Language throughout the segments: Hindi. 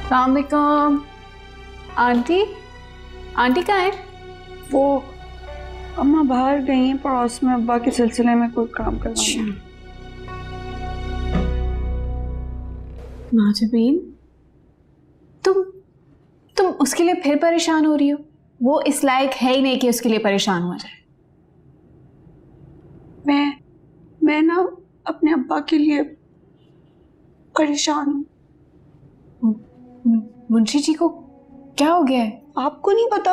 अस्सलाम वालेकुम। आंटी, आंटी कहाँ है? वो अम्मा बाहर गई हैं पड़ोस में अब्बा के सिलसिले में कोई काम करवाने। माजबीन, तुम उसके लिए फिर परेशान हो रही हो? वो इस लायक है ही नहीं कि उसके लिए परेशान हो जाए। मैं ना अपने अब्बा के लिए परेशान हूँ। मुंशी जी को क्या हो गया है? आपको नहीं पता?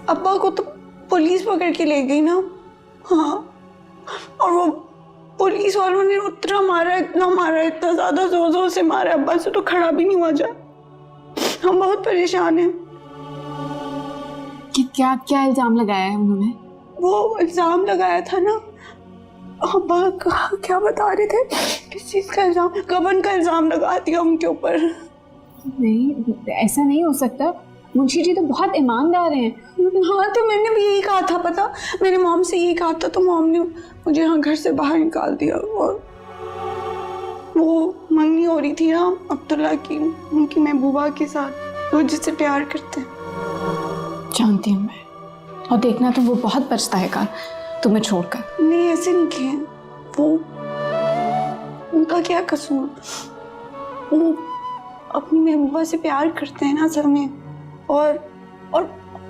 अब्बा को तो पुलिस पकड़ के ले गई ना। हाँ, और वो पुलिस वालों ने उतना मारा, इतना ज्यादा जोर जोर से मारा, अब्बा से तो खड़ा भी नहीं हुआ जा। हम बहुत परेशान हैं। कि क्या क्या इल्जाम लगाया है उन्होंने? वो इल्जाम लगाया था ना, अब्बा क्या बता रहे थे, किस चीज का इल्जाम? गबन का इल्जाम लगा दिया उनके ऊपर। नहीं, ऐसा नहीं हो सकता। मुंशी जी तो बहुत ईमानदार हैं। हाँ, तो मैंने भी यही कहा था, पता, मेरे मॉम से यही कहा था, तो मॉम ने मुझे यहाँ घर से बाहर निकाल दिया। और वो मंगनी हो रही थी ना अब्दुल्ला की, उनकी महबूबा के साथ, वो जिससे प्यार करते हैं। जानती हूँ मैं, और देखना तुम, वो बहुत पछताएगा तुम्हें छोड़कर। नहीं, ऐसे नहीं किए, वो उनका क्या कसूर? वो अपनी महबूबा से प्यार करते हैं ना असल में, और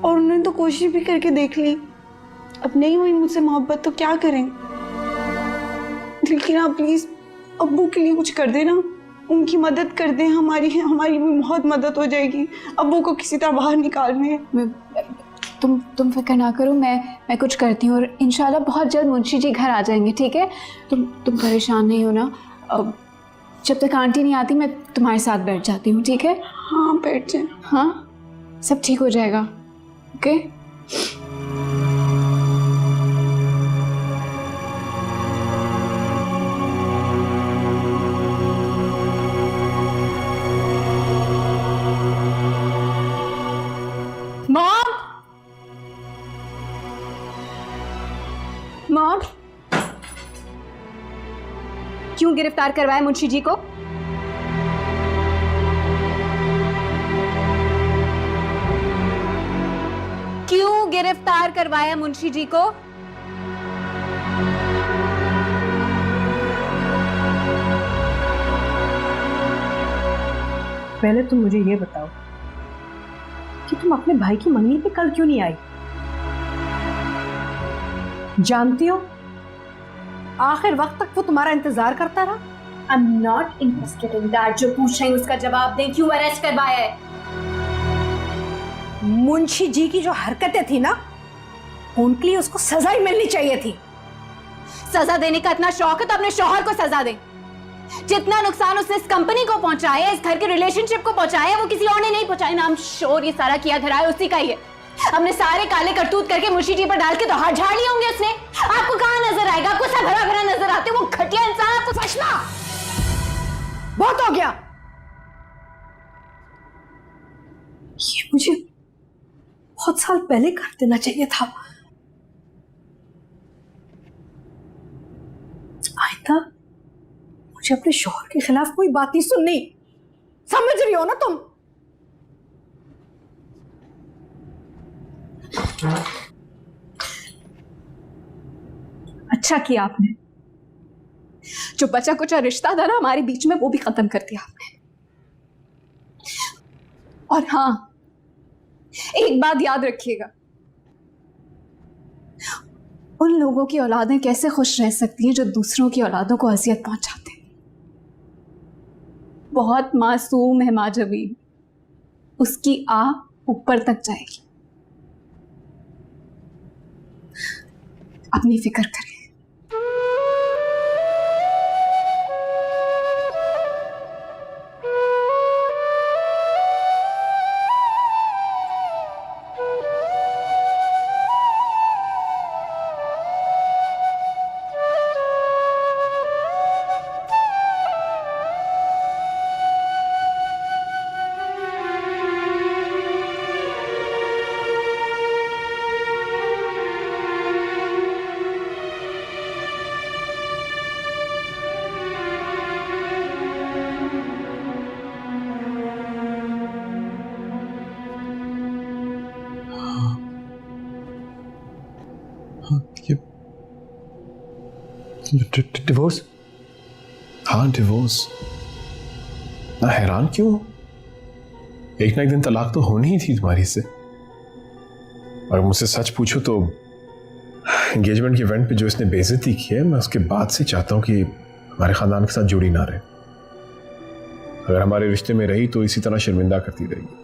उन्होंने तो कोशिश भी करके देख ली। अब नहीं हुई मुझसे मोहब्बत तो क्या करें? लेकिन आप प्लीज अब्बू के लिए कुछ कर देना, उनकी मदद कर दें। हमारी भी बहुत मदद हो जाएगी अब्बू को किसी तरह बाहर निकालने। तुम फिक्र ना करो, मैं कुछ करती हूँ, और इंशाल्लाह बहुत जल्द मुंशी जी घर आ जाएंगे। ठीक है, तुम परेशान नहीं हो ना। जब तक आंटी नहीं आती मैं तुम्हारे साथ बैठ जाती हूँ। ठीक है? हाँ, बैठ जाए। हाँ, सब ठीक हो जाएगा। ओके? मॉम, मॉम, क्यों गिरफ्तार करवाया मुंशी जी को? क्यों गिरफ्तार करवाया मुंशी जी को? पहले तुम मुझे ये बताओ कि तुम अपने भाई की मंगनी पे कल क्यों नहीं आई? जानती हो, आखिर वक्त तक वो तुम्हारा इंतजार करता रहा। I'm not interested in that. जो पूछ रहे हैं उसका जवाब दें। क्यों अरेस्ट करवाया है? मुंशी जी की जो हरकतें थी ना, उनके लिए उसको सजा ही मिलनी चाहिए थी। सजा देने का इतना शौक है तो अपने शौहर को सजा दें। जितना नुकसान उसने इस कंपनी को पहुंचाया, इस घर के रिलेशनशिप को पहुंचाया, वो किसी और ने नहीं पहुंचाया ना। I'm sure ये सारा किया धराया उसी का ही है। हमने सारे काले करतूत करके मुंशी जी पर डाल के तो हाथ झाड़ लिए होंगे उसने। आपको कहां नजर आएगा? आपको सब भरा भरा नजर आते हो। वो घटिया इंसान आपको फैसला बहुत हो गया। ये मुझे बहुत साल पहले कर देना चाहिए था। आयता, मुझे अपने शौहर के खिलाफ कोई बात नहीं सुननी, समझ रही हो ना तुम? अच्छा किया आपने, जो बचा कुचा रिश्ता था ना हमारे बीच में, वो भी खत्म कर दिया आपने। और हाँ, एक बात याद रखिएगा, उन लोगों की औलादें कैसे खुश रह सकती हैं जो दूसरों की औलादों को अजियत पहुंचाते हैं। बहुत मासूम है माजबीन, उसकी आह ऊपर तक जाएगी। अपनी फिक्र करें। ये डिवोर्स? हाँ डिवोर्स। ना हैरान क्यों? एक ना एक दिन तलाक तो होनी ही थी तुम्हारी से। और मुझसे सच पूछो तो एंगेजमेंट के इवेंट पे जो इसने बेइज्जती की है, मैं उसके बाद से चाहता हूँ कि हमारे खानदान के साथ जुड़ी ना रहे। अगर हमारे रिश्ते में रही तो इसी तरह शर्मिंदा करती रहेगी।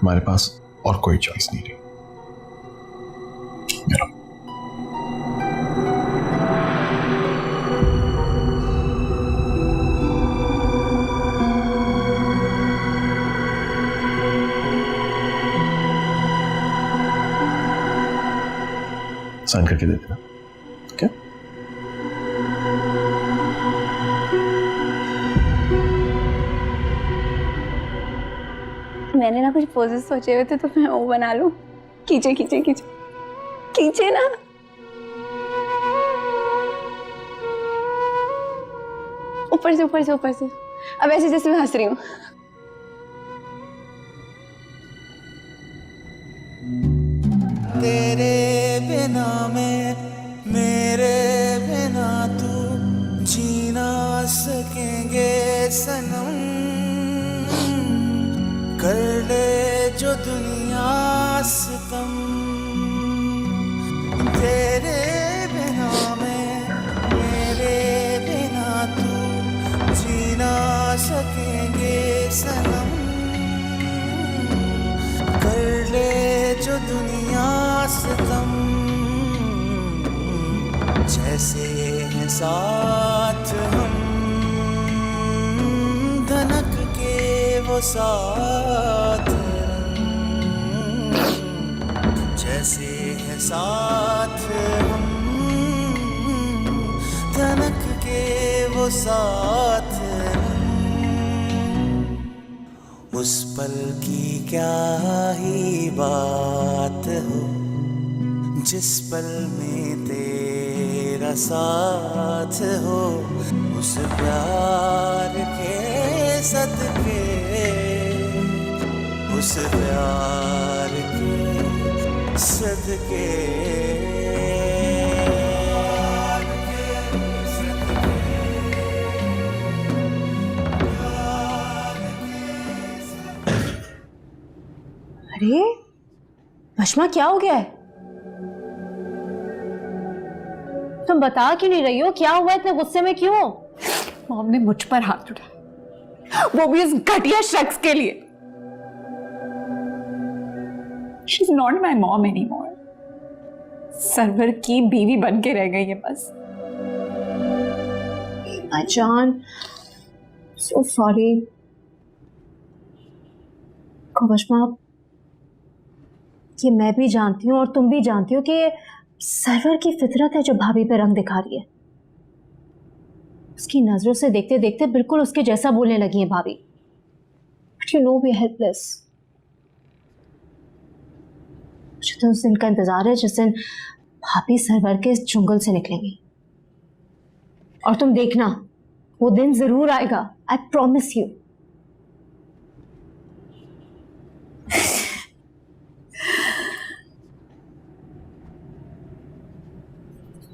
हमारे पास और कोई चॉइस नहीं रही। साइन करके दे देना। क्या? मैंने ना कुछ पोजेस सोचे हुए थे, तो मैं वो बना लूं। खींचे खींचे खींचे खींचे ना। ऊपर से ऊपर से ऊपर से। अब ऐसे जैसे मैं हंस रही हूँ। तेरे बिना मैं, मेरे बिना तू, जी ना सकेंगे सनम। कर ले जो दुनिया सितम। तेरे बिना मैं, मेरे बिना तू, जी ना सकेंगे सनम। कर ले जो दुनिया सितम। जैसे हैं साथ हम, धनक के वो साथ रंग। जैसे हैं साथ हम, धनक के वो साथ रंग। उस पल की क्या ही बात हो, जिस पल में तेरा साथ हो। उस प्यार के सदके, उस प्यार के सदके। अरे वशमा, क्या हो गया है? तुम बता क्यों नहीं रही हो? क्या हुआ? इतने गुस्से में क्यों? मॉम ने मुझ पर हाथ उठाया, वो भी इस घटिया शख्स के लिए। She's not my mom anymore. Sarwar की बीवी बन के रह गई है बस। जान, so sorry। वशमा, ये मैं भी जानती हूँ और तुम भी जानती हो कि ये सरवर की फितरत है जो भाभी पे रंग दिखा रही है। उसकी नजरों से देखते देखते बिल्कुल उसके जैसा बोलने लगी है भाभी। But you know we are helpless. मुझे तो उस दिन का इंतजार है जिस दिन भाभी सरवर के इस जंगल से निकलेंगी। और तुम देखना, वो दिन जरूर आएगा। I promise you.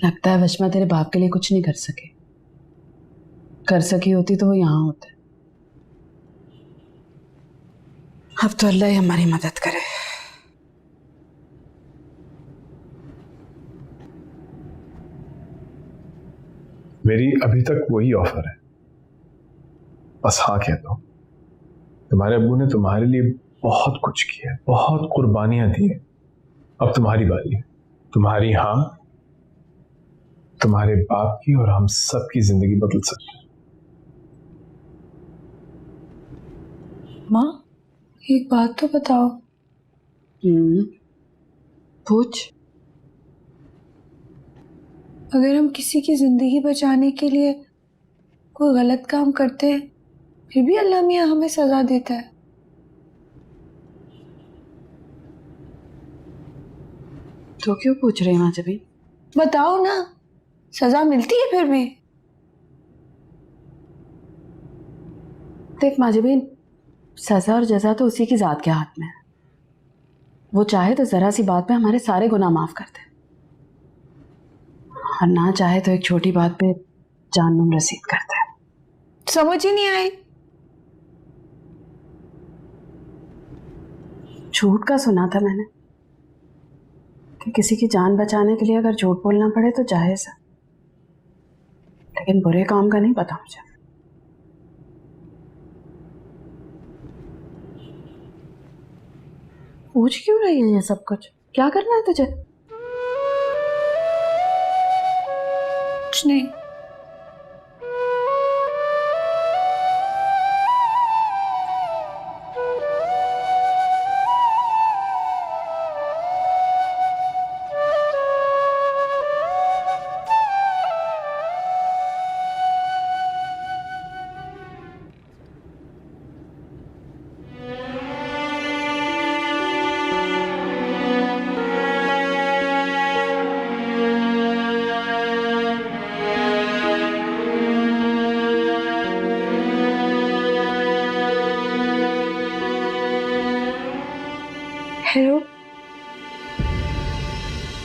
लगता है वशमा तेरे बाप के लिए कुछ नहीं कर सकी होती तो वो यहां होते। अब तो अल्लाह ही हमारी मदद करे। मेरी अभी तक वही ऑफर है, बस हाँ कह दो। तुम्हारे अब्बू ने तुम्हारे लिए बहुत कुछ किया है, बहुत कुर्बानियां दी है। अब तुम्हारी बारी है। तुम्हारी हाँ तुम्हारे बाप की और हम सब की जिंदगी बदल सकती है। माँ, एक बात तो बताओ। पूछ। अगर हम किसी की जिंदगी बचाने के लिए कोई गलत काम करते हैं, फिर भी अल्लाह मियाँ हमें सजा देता है। तो क्यों पूछ रहे हैं माजबी? बताओ ना, सजा मिलती है फिर भी? देख माजबी, सजा और जजा तो उसी की जात के हाथ में है। वो चाहे तो जरा सी बात पे हमारे सारे गुनाह माफ कर दे, और ना चाहे तो एक छोटी बात पे जहन्नुम रसीद करता है। समझ ही नहीं आई। झूठ का सुना था मैंने कि किसी की जान बचाने के लिए अगर झूठ बोलना पड़े तो जायज है, लेकिन बुरे काम का नहीं पता मुझे। पूछ क्यों रही है ये सब कुछ? क्या करना है तुझे? कुछ नहीं। हेलो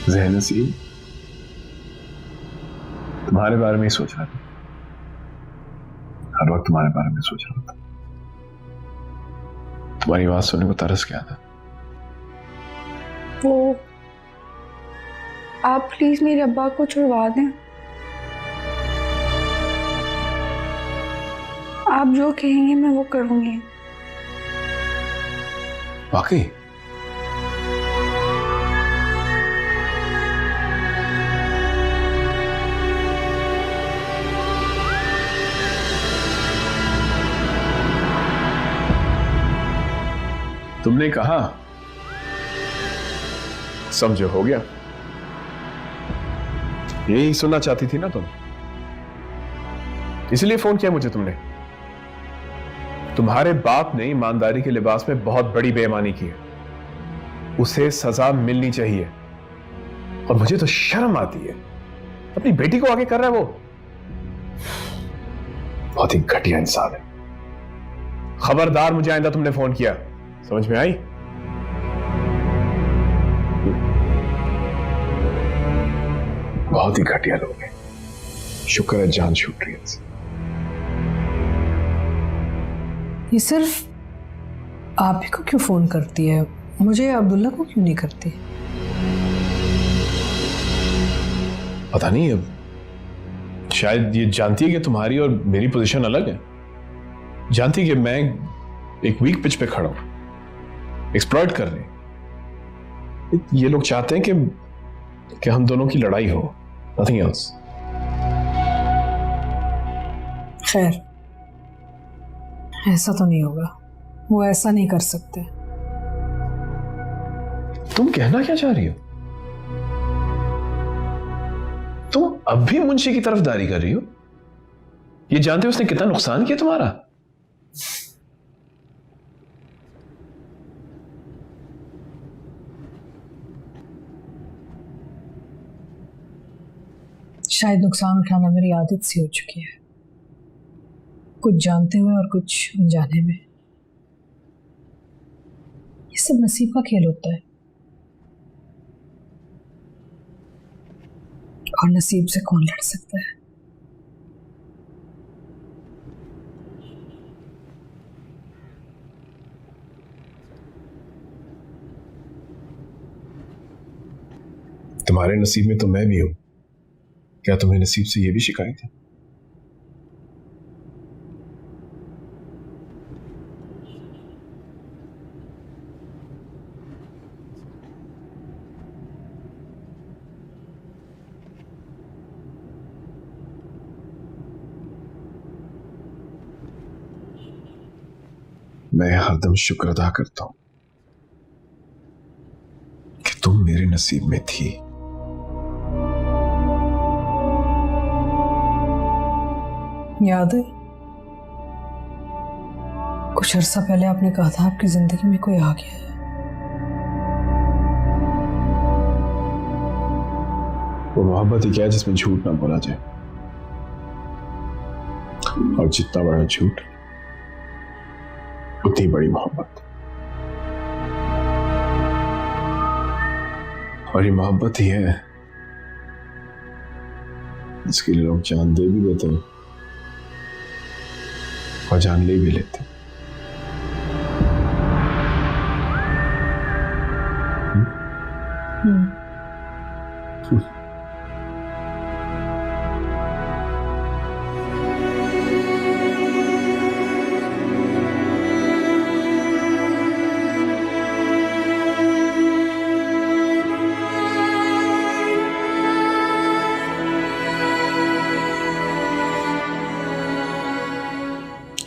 ज़हनसीब, तुम्हारे बारे में ही सोच रहा था, हर वक्त तुम्हारे बारे में सोच रहा था। तुम्हारी आवाज सुनने को तरस गया था। वो आप प्लीज मेरे अब्बा को छुड़वा दें। आप जो कहेंगे मैं वो करूंगी। वाकई? तुमने कहा, समझो हो गया। यही सुनना चाहती थी ना तुम, इसलिए फोन किया मुझे तुमने। तुम्हारे बाप ने ईमानदारी के लिबास में बहुत बड़ी बेईमानी की है, उसे सजा मिलनी चाहिए। और मुझे तो शर्म आती है, अपनी बेटी को आगे कर रहा है वो। बहुत ही घटिया इंसान है। खबरदार, मुझे आइंदा तुमने फोन किया, समझ में आई? बहुत ही घटिया लोग हैं। शुक्र है जान छूट रही है। ये सिर्फ आप ही को क्यों फोन करती है, मुझे अब्दुल्ला को क्यों नहीं करती? पता नहीं, अब शायद ये जानती है कि तुम्हारी और मेरी पोजीशन अलग है। जानती है कि मैं एक वीक पिच पे खड़ा हूं, एक्सप्लॉइट कर रहे। ये लोग चाहते हैं कि हम दोनों की लड़ाई हो, नथिंग एल्स। खैर, ऐसा तो नहीं होगा, वो ऐसा नहीं कर सकते। तुम कहना क्या चाह रही हो? तुम अब भी मुंशी की तरफदारी कर रही हो, ये जानते हो उसने कितना नुकसान किया तुम्हारा? शायद नुकसान उठाना मेरी आदत सी हो चुकी है, कुछ जानते हुए और कुछ अनजाने में। ये सब नसीब का खेल होता है, और नसीब से कौन लड़ सकता है? तुम्हारे नसीब में तो मैं भी हूं। क्या तुम्हें नसीब से यह भी शिकायत है? मैं हरदम शुक्र अदा करता हूं कि तुम मेरे नसीब में थी। याद है, कुछ अरसा पहले आपने कहा था आपकी जिंदगी में कोई आ गया है। वो मोहब्बत ही क्या है जिसमें झूठ ना बोला जाए, और जितना बड़ा झूठ उतनी बड़ी मोहब्बत। और ये मोहब्बत ही है, इसके लिए लोग जान दे भी देते हैं और जान ले भी लेते हैं।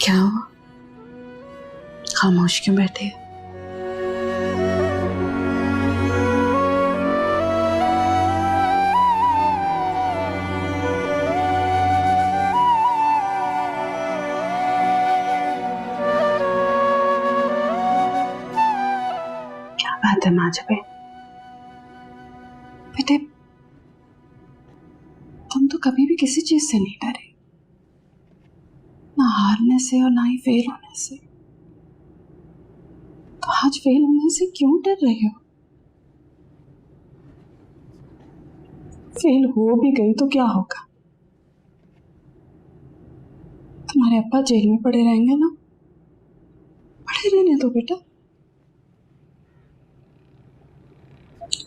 क्या हुआ? खामोश क्यों बैठे? क्या बात है माजबे? बेटे, तुम तो कभी भी किसी चीज से नहीं डरे, ना हारने से और ना ही फेल होने से। तो आज फेल होने से क्यों डर रहे हो? फेल हो भी गई तो क्या होगा? तुम्हारे अब्बा जेल में पड़े रहेंगे ना, पड़े रहने दो बेटा।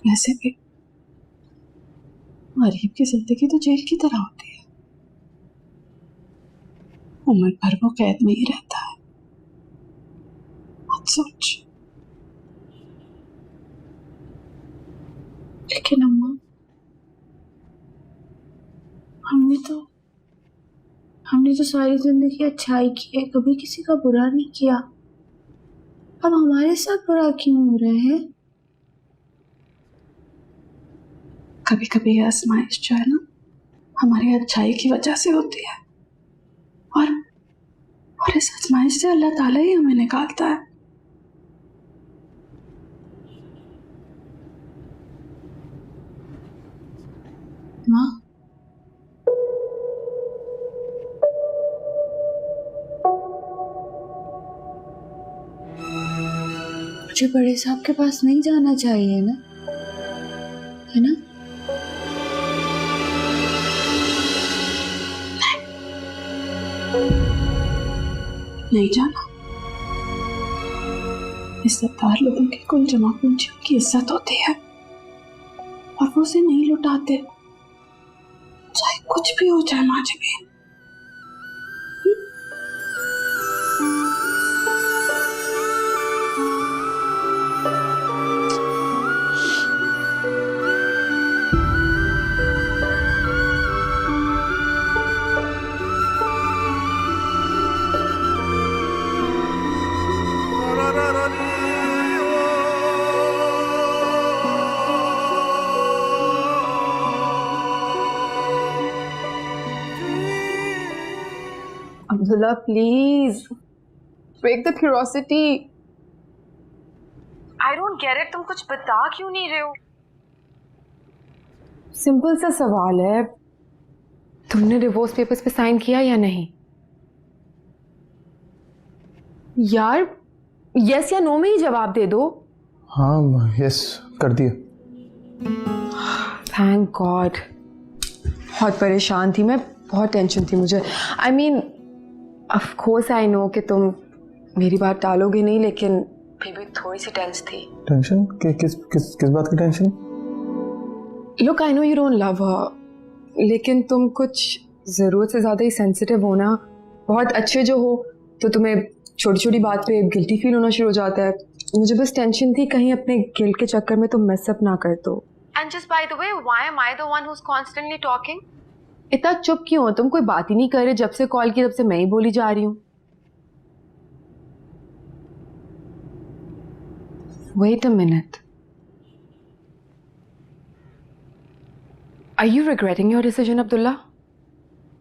वैसे भी गरीब की जिंदगी तो जेल की तरह होती है, उम्र भर वो कैद में ही रहता है। मत सोच। लेकिन अम्मा, हमने तो सारी जिंदगी अच्छाई की है, कभी किसी का बुरा नहीं किया। अब हमारे साथ बुरा क्यों हो रहे हैं? कभी कभी ये आजमाइश जो है ना, हमारी अच्छाई की वजह से होती है, और इस आजमाइश से अल्लाह ताला ही हमें निकालता है। माँ, मुझे बड़े साहब के पास नहीं जाना चाहिए ना, है ना? नहीं जाना। इज्जतदार लोगों की कुल जमा पूंजियों की इज्जत होती है और वो उसे नहीं लुटाते, चाहे कुछ भी हो जाए माजबी। Abdullah, please break the curiosity. I don't get it. तुम कुछ बता क्यों नहीं रहे हो? सिंपल सा सवाल है, तुमने डिवोर्स पेपर्स पे साइन किया या नहीं? यार यस या नो में ही जवाब दे दो। हाँ यस कर दिया। Thank God. बहुत परेशान थी मैं, बहुत टेंशन थी मुझे। I mean of course I know कि तुम मेरी बात टालोगे नहीं, लेकिन फिर भी थोड़ी सी टेंस थी। टेंशन? किस बात की tension? Look, I know you don't love हर, लेकिन तुम कुछ ज़रूरत से ज़्यादा ही सेंसिटिव हो ना। बहुत अच्छे जो हो तो तुम्हें छोटी छोटी बात पे गिल्टी फील होना शुरू हो जाता है। मुझे बस टेंशन थी कहीं अपने गिल्ट के चक्कर में तुम मेस अप ना कर दो। And just by the way, why am I the one who's constantly talking? इतना चुप क्यों हो? तुम कोई बात ही नहीं कर रहे, जब से कॉल की तब से मैं ही बोली जा रही हूँ। Wait a minute. Are you regretting your decision, Abdullah?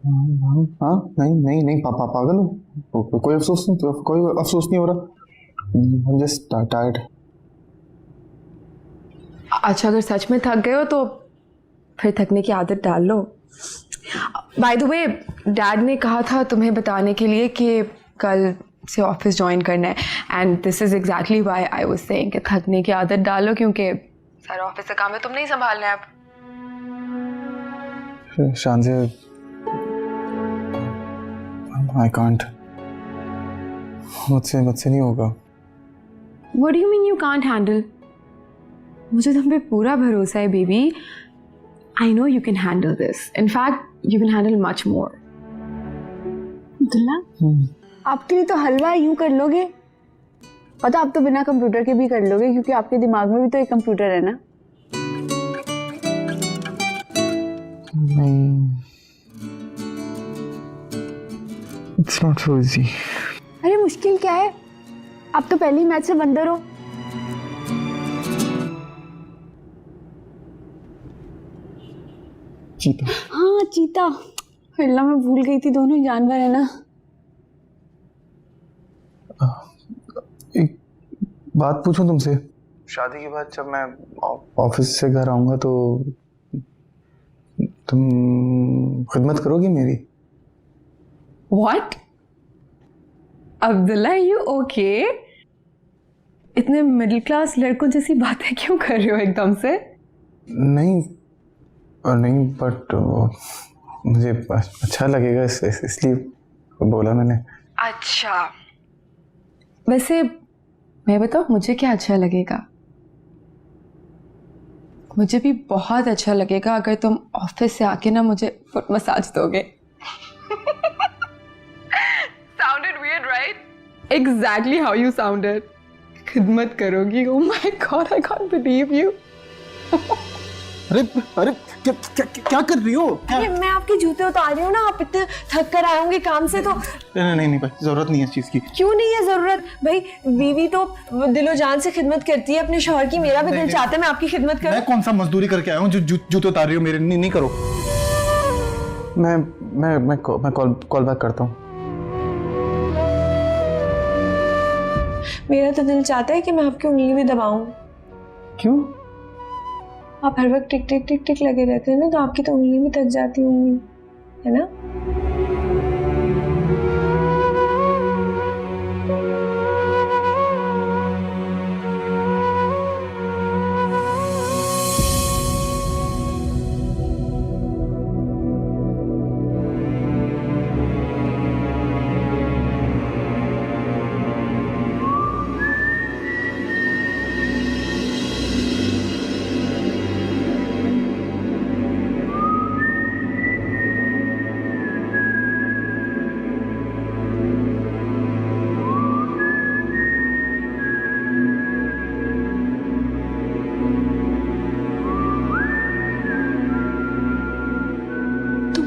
हाँ नहीं पागल हूँ, कोई अफसोस नहीं हो रहा। I'm just tired. अच्छा, अगर सच में थक गए हो तो फिर थकने की आदत डाल लो। बाय द वे, डैड ने कहा था तुम्हें बताने के लिए कि कल से ऑफिस ज्वाइन करना है, and this is exactly why I was saying कि थकने की आदत डालो, क्योंकि सारा ऑफिस का काम है, तुम नहीं संभालना है अब। शांति, आई कांट, मुझसे नहीं होगा। What do you mean you can't handle? मुझे तुम पे पूरा भरोसा है baby. I know you can handle this. In fact, you can handle much more. Abdullah, आपके लिए तो हलवा यूं कर लोगे, पता आप तो बिना कंप्यूटर के भी कर लोगे, क्योंकि आपके दिमाग में भी तो एक कंप्यूटर है ना। नहीं, it's not so easy. अरे मुश्किल क्या है, आप तो पहली मैच से बंदर हो। चीता। हाँ चीता, अल्लाह मैं भूल गई थी, दोनों ही जानवर है ना। एक बात पूछूं तुमसे, शादी के बाद जब मैं ऑफिस से घर आऊंगा तो तुम खिदमत करोगी मेरी? What? Abdullah, you okay? इतने मिडिल क्लास लड़कों जैसी बातें क्यों कर रहे हो एकदम से? नहीं बट मुझे अच्छा लगेगा इसलिए बोला मैंने। अच्छा, वैसे मैं बताऊं मुझे क्या अच्छा लगेगा? मुझे भी बहुत अच्छा लगेगा अगर तुम ऑफिस से आके ना मुझे फुट मसाज दोगे। Sounded weird, right? Exactly how you sounded. खिदमत करोगी? Oh my God, I can't believe you. अरे क्या कर रही हो? अरे मैं आपके जूते उतार रही हूँ ना, आप इतने थक कर आए होंगे काम से तो। नहीं भाई, जरूरत नहीं है इस चीज की। क्यों नहीं है जरूरत भाई, बीवी तो दिलो जान से खिदमत करती है अपने शौहर की, मेरा भी दिल चाहता है मैं आपकी खिदमत करूं। मैं कौन सा मजदूरी करके आया हूँ जो जूते उतार रही हो मेरे? नहीं करो। मैं कॉल बैक करता हूँ। मेरा तो दिल चाहता है कि मैं आपकी उंगली में दबाऊं। क्यों? आप हर वक्त टिक टिक टिक टिक लगे रहते हैं ना, तो आपकी तो उंगली भी थक जाती होंगी, है ना?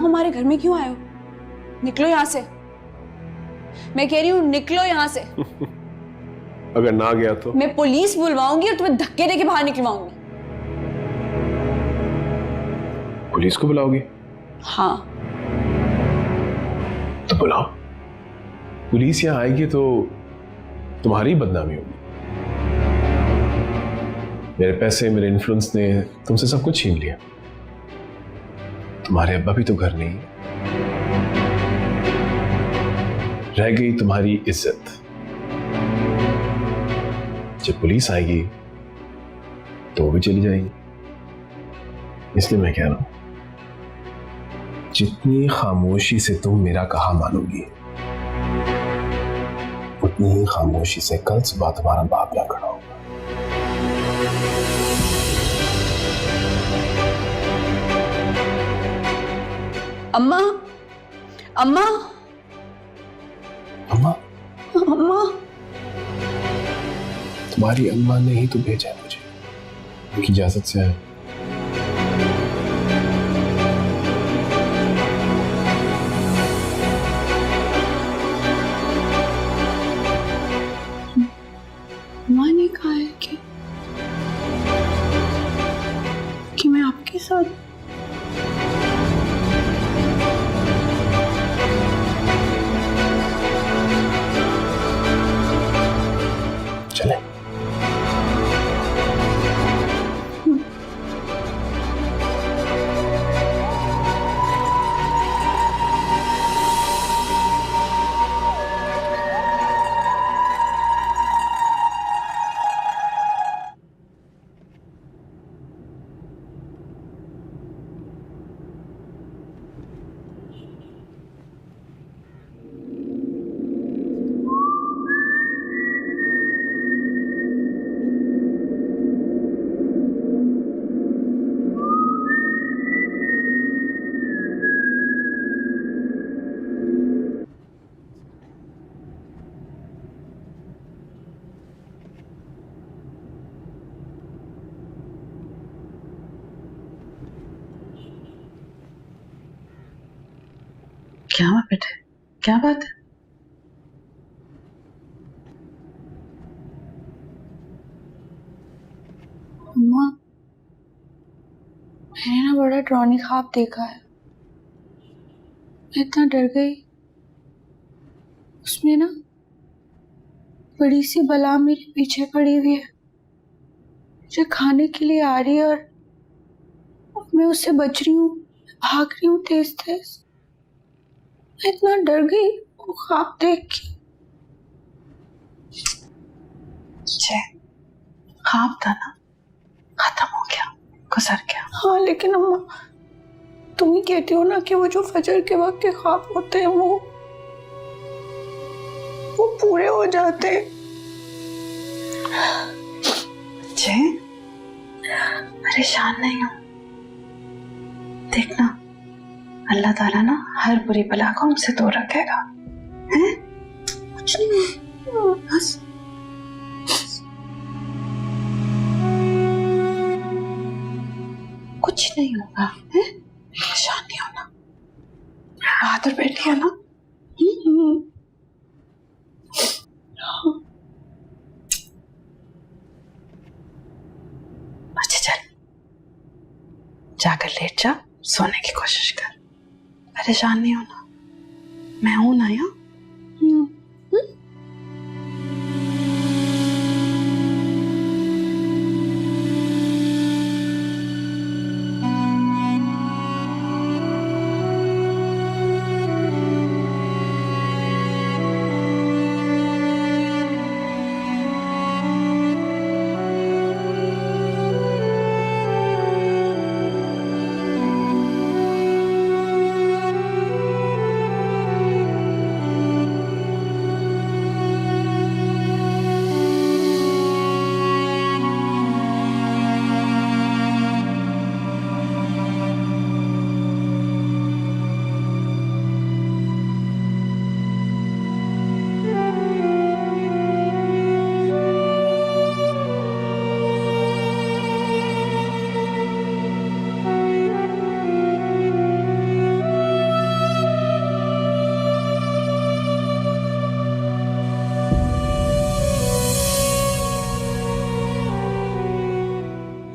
हमारे घर में क्यों आए हो? निकलो यहाँ से, मैं कह रही हूँ निकलो यहाँ से। अगर ना गया तो मैं पुलिस बुलवाऊंगी और तुम्हें धक्के देके बाहर निकलवाऊंगी। पुलिस को बुलाओगी? हाँ। तो बुलाओ, पुलिस यहाँ आएगी तो तुम्हारी बदनामी होगी। मेरे पैसे, मेरे इन्फ्लुएंस ने तुमसे सब कुछ छीन लिया। तुम्हारे अब्बा भी तो घर नहीं, रह गई तुम्हारी इज्जत। जब पुलिस आएगी तो वो भी चली जाएगी। इसलिए मैं कह रहा हूं, जितनी खामोशी से तुम मेरा कहा मानोगी, उतनी ही खामोशी से कल सुबह तुम्हारा बाप यहाँ खड़ा होगा। अम्मा, अम्मा, अम्मा? अम्मा, तुम्हारी अम्मा ने ही तो भेजा है मुझे, उनकी इजाजत से आया। अम्मा ने कहा है कि मैं आपके साथ। चले। क्या हुआ बेटे, क्या बात है? अम्मा, मैंने ना बड़ा डरावनी ख्वाब देखा है। मैं इतना डर गई। उसमें ना बड़ी सी बला मेरे पीछे पड़ी हुई है, मुझे खाने के लिए आ रही है और मैं उससे बच रही हूँ, भाग रही हूँ तेज तेज। मैं इतना डर गई वो ख्वाब देख के। ख्वाब था ना, खत्म हो गया, गुजर गया। हाँ लेकिन अम्मा, तुम ही कहती हो ना कि वो जो फजर के वक्त के ख्वाब होते हैं वो पूरे हो जाते हैं। परेशान नहीं हो, देखना अल्लाह ताला ना हर बुरी बला को हमसे दूर रखेगा। हैं? कुछ नहीं, बस कुछ नहीं होगा। हैं? परेशान नहीं होना, बहादुर बेटी है ना। अच्छा चल, जाकर लेट जा, सोने की कोशिश कर, परेशान नहीं होना, मैं हूं ना यहाँ।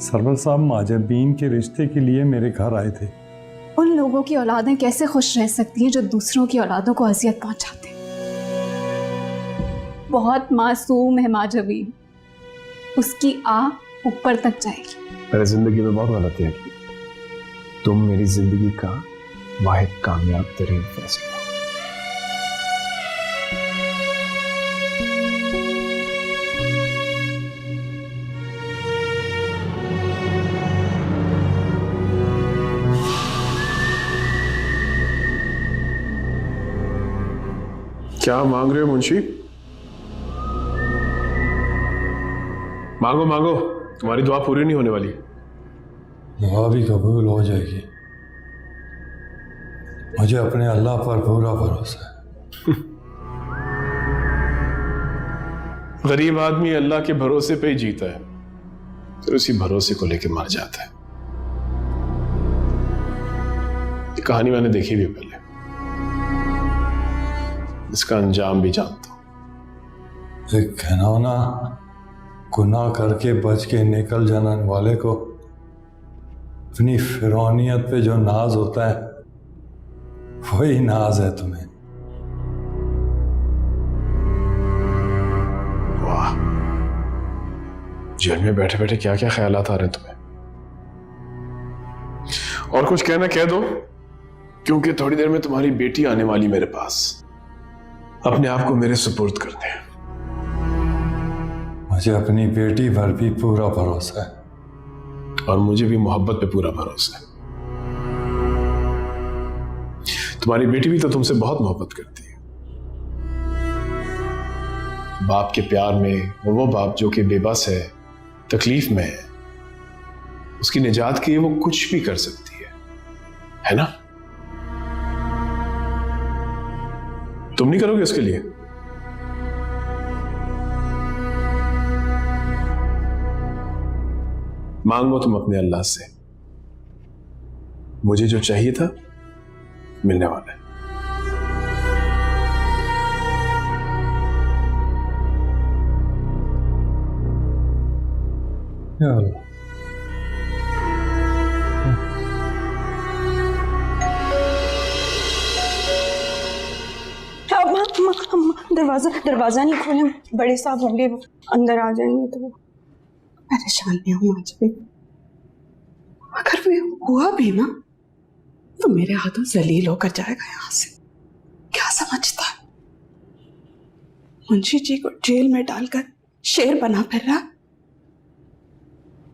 सरवर साहब माजबीन के रिश्ते के लिए मेरे घर आए थे। उन लोगों की औलादें कैसे खुश रह सकती हैं जो दूसरों की औलादों को अजियत पहुंचाते हैं? बहुत मासूम है माजबीन, उसकी आह ऊपर तक जाएगी। मैंने जिंदगी में बहुत गलतियां की, तुम मेरी जिंदगी का वाहिद कामयाब तरीन फैसला। क्या मांग रहे हो मुंशी? मांगो मांगो, तुम्हारी दुआ पूरी नहीं होने वाली। दुआ भी कबूल हो जाएगी, मुझे अपने अल्लाह पर पूरा भरोसा है। गरीब आदमी अल्लाह के भरोसे पे ही जीता है, फिर उसी भरोसे को लेके मर जाता है। ये कहानी मैंने देखी भी पहले, इसका अंजाम भी जानता हूं। एक कहना हो ना, गुनाह करके बच के निकल जाने वाले को अपनी फिरौनियत पे जो नाज होता है वही नाज है तुम्हें। वाह, जेल में बैठे बैठे क्या क्या ख्यालात आ रहे हैं तुम्हें। और कुछ कहना कह दो, क्योंकि थोड़ी देर में तुम्हारी बेटी आने वाली मेरे पास। अपने आप को मेरे सुपुर्द कर दे। मुझे अपनी बेटी पर भी पूरा भरोसा है, और मुझे भी मोहब्बत पे पूरा भरोसा है। तुम्हारी बेटी भी तो तुमसे बहुत मोहब्बत करती है। बाप के प्यार में वो बाप जो कि बेबस है, तकलीफ में है, उसकी निजात के लिए वो कुछ भी कर सकती है ना? तुम नहीं करोगे उसके लिए? मांगो तुम अपने अल्लाह से, मुझे जो चाहिए था मिलने वाला है। या अल्लाह। दरवाजा दरवाजा नहीं खोले, बड़े साहब होंगे, वो अंदर आ जाएंगे तो परेशान नहीं हूँ आज भी। अगर वे हुआ भी ना तो मेरे हाथों जलील होकर जाएगा यहाँ से। क्या समझता है मुंशी जी को जेल में डालकर शेर बना फिर रहा,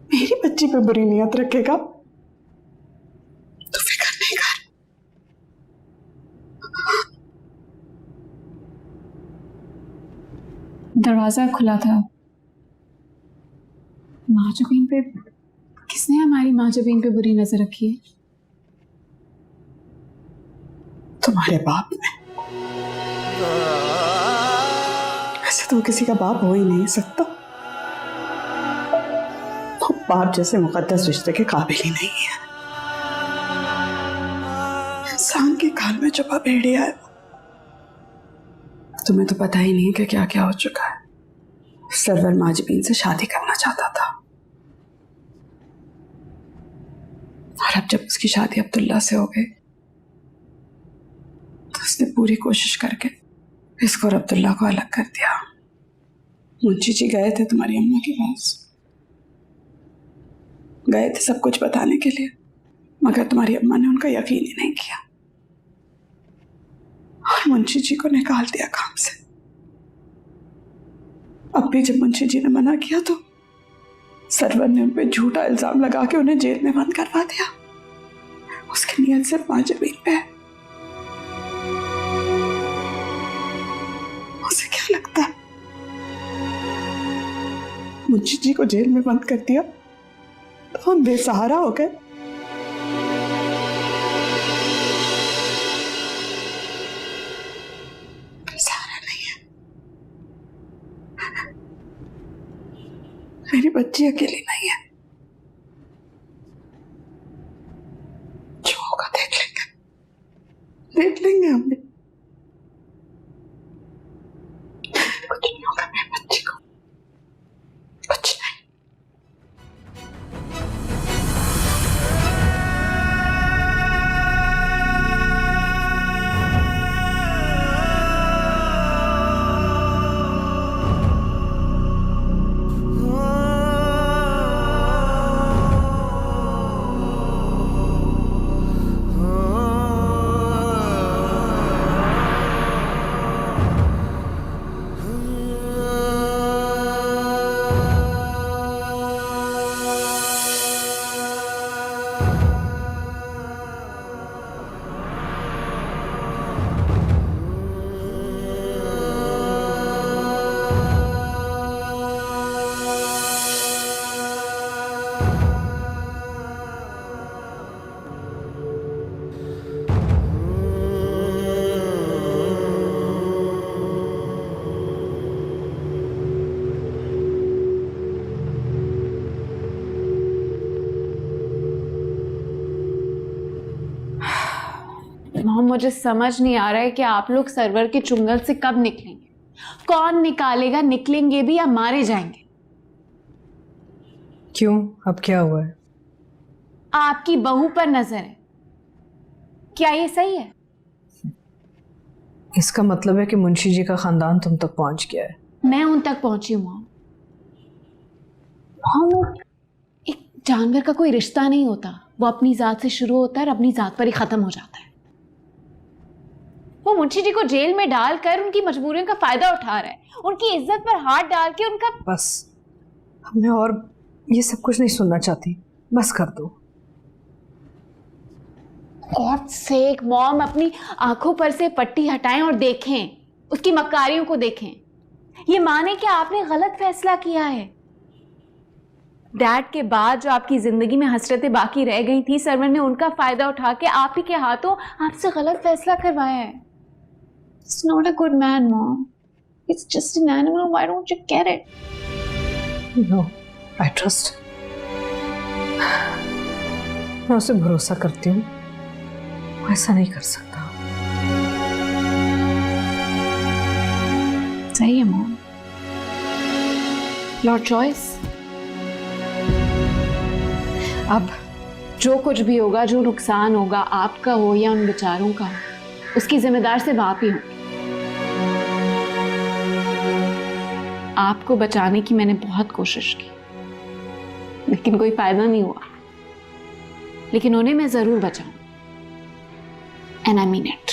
मेरी बच्ची पे बुरी नियत रखेगा तो फिक्र नहीं कर। दरवाजा खुला था। माजबीन पे किसने हमारी माजबीन पे बुरी नजर रखी है? तुम्हारे बाप ने। वैसे तो किसी का बाप हो ही नहीं सकता, वो बाप जैसे मुकद्दस रिश्ते के काबिल ही नहीं है। इंसान के काल में छुपा भेड़िया है। तुम्हें तो पता ही नहीं कि क्या क्या हो चुका है। सरवर माजबीन से शादी करना चाहता था और अब जब उसकी शादी अब्दुल्ला से हो गई तो उसने पूरी कोशिश करके इसको और अब्दुल्ला को अलग कर दिया। मुंशी जी गए थे तुम्हारी अम्मा के पास, गए थे सब कुछ बताने के लिए, मगर तुम्हारी अम्मा ने उनका यकीन ही नहीं किया और मुंशी जी को निकाल दिया काम से। अब भी जब मुंशी जी ने मना किया तो सरवर ने उन पे झूठा इल्जाम लगा के उन्हें जेल में बंद करवा दिया। उसकी नीयत सिर्फ माजबीन पे है। उसे क्या लगता है मुंशी जी को जेल में बंद कर दिया तो हम बेसहारा हो गए? बेसहारा नहीं है, मेरी बच्ची अकेली नहीं है। जो होगा देख लेंगे हम भी। कुछ नहीं होगा मेरी बच्ची को, कुछ नहीं। मॉम, मुझे समझ नहीं आ रहा है कि आप लोग सरवर के चुंगल से कब निकलेंगे। कौन निकालेगा? निकलेंगे भी या मारे जाएंगे? क्यों, अब क्या हुआ है? आपकी बहू पर नजर है, क्या ये सही है? इसका मतलब है कि मुंशी जी का खानदान तुम तक पहुंच गया है। मैं उन तक पहुंची हूं मॉम। एक जानवर का कोई रिश्ता नहीं होता, वो अपनी जात से शुरू होता है और अपनी जात पर ही खत्म हो जाता है। वो मुंशी जी को जेल में डालकर उनकी मजबूरियों का फायदा उठा रहा है, उनकी इज्जत पर हाथ डाल के उनका। बस, मैं और ये सब कुछ नहीं सुनना चाहती, बस कर दो। गॉड सेक मॉम, अपनी आंखों पर से पट्टी हटाएं और देखें, उसकी मक्कारियों को देखें। ये माने कि आपने गलत फैसला किया है। डैड के बाद जो आपकी जिंदगी में हसरतें बाकी रह गई थी, सरवर ने उनका फायदा उठा के आप ही के हाथों आपसे गलत फैसला करवाया है। It's not a good man, Mom. It's just an animal. Why don't you get it? No, I trust. मैं उसे भरोसा करती हूँ, वो ऐसा नहीं कर सकता। सही है मॉम, योर चॉइस। अब जो कुछ भी होगा, जो नुकसान होगा, आपका हो या उन बेचारों का हो, उसकी जिम्मेदार सिर्फ आप ही हो। आपको बचाने की मैंने बहुत कोशिश की, लेकिन कोई फायदा नहीं हुआ। लेकिन उन्हें मैं जरूर बचाऊं, एंड आई मीन इट।